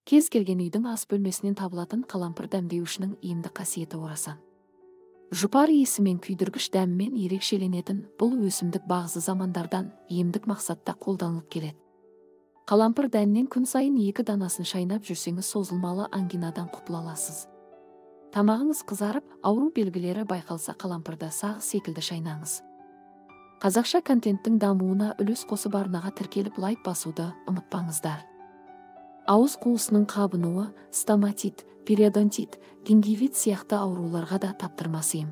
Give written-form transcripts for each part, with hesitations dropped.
Кез келген үйдің ас бөлмесінен табылатын қалампыр дәмдеуішінің емдік қасиеті орасан. Жұпар иісі мен күйдіргіш дәмімен ерекшеленетін бұл өсімдік бағзы замандардан емдік мақсатта қолданылып келеді. Қалампыр дәнінен күн сайын 2 данасын шайнап жүрсеңіз созылмалы ангинадан құтыла аласыз. Тамағыңыз қызарып, ауру белгілері байқалса қалампырда сағы секілді шайнаңыз. Қазақша контенттің дамуына үлес қосып арнаға тіркеліп лайк басуды ұмытпаңыздар. Ауыз қуысының қабынуы, стоматит, периодонтит, гингивит сияқты ауруларға да таптырмас ем.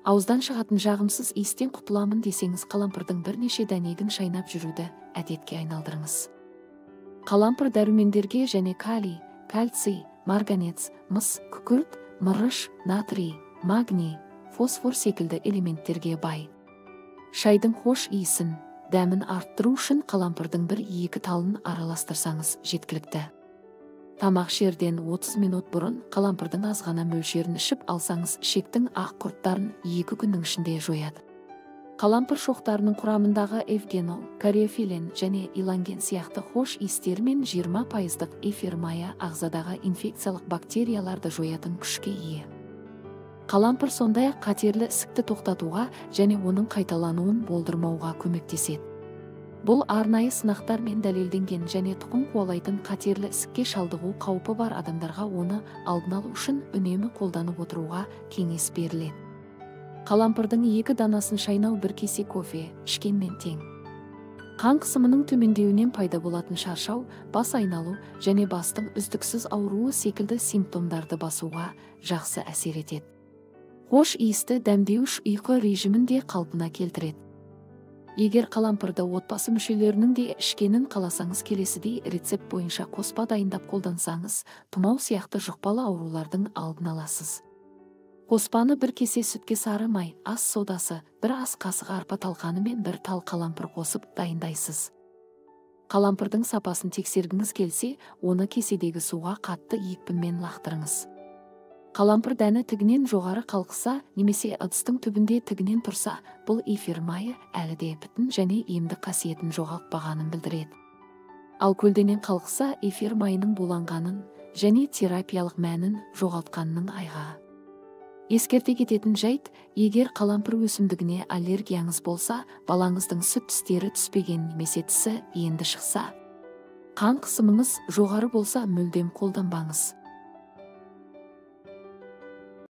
Ауыздан шығатын жағымсыз иістен құтыламын десеңіз қалампырдың бірнеше дәнегін шайнап жүруді әдетке айналдырыңыз. Қалампыр дәрумендерге және калий, кальций, марганец, мыс, күкірт, мырыш, натрий, магний, фосфор секілді элементтерге бай. Шайдың хош иісін, дәмін арттыру үшін қалампырдың 1-2 талын араластырсаңыз жеткілікті. Тамақ ішерден 30 минут бұрын қалампырдың азғана мөлшерін ішіп алсаңыз ішектің ақ құрттарын 2 күннің ішінде жояды. Қалампыр шоқтарының құрамындағы эвгенол, кариофилен және иланген сияқты хош иістер мен 20% эфир майы ағзадағы инфекциялық бактерияларды жоятын күшке ие. Қалампыр сондай-ақ қатерлі ісікті тоқтатуға және оның қайталануын болдырмауға көмектеседі. Бұл арнайы сынақтармен дәлелденген және тұқым қуалайтын қатерлі ісікке шалдығу қаупі бар адамдарға оны алдын алу үшін үнемі қолданып отыруға кеңес беріледі. Қалампырдың 2 данасын шайнау 1 кесе кофе ішкенмен тең. Қан қысымының төмендеуінен пайда болатын шаршау, бас айналу және бастың үздіксіз ауруы секілді симптомдарды басуға жақсы әсер етеді. Хош иісті дәмдеуіш ұйқы режимін де қалпына келтіреді. Егер қалампырды отбасы мүшелерінің де ішкенін қаласаңыз келесідей рецепт бойынша қоспа дайындап қолдансаңыз, тұмау сияқты жұқпалы аурулардың алдын аласыз. Қоспаны 1 кесе сүтке сары май, ас содасы, 1 ас қасық арпа талқаны мен 1 тал қалампыр қосып дайындайсыз. Қалампырдың сапасын тексергіңіз келсе, оны кеседегі суға қатты екпінмен лақтырыңыз. Қалампыр дәні тігінен жоғары қалқыса, немесе ыдыстың түбінде тігінен тұрса, бұл эфир майы әлі де бүтін және емдік қасиетін жоғалтпағанын білдіреді. Ал көлденең қалқыса, эфир майының буланғанын және терапиялық мәнін жоғалтқанының айғағы. Ескерте кететін жайт, егер қалампыр өсімдігіне аллергияңыз болса, балаңыздың сүт тістері түспеген немесе тісі енді шықса, қан қысымыңыз жоғары болса мүлдем қолданбаңыз.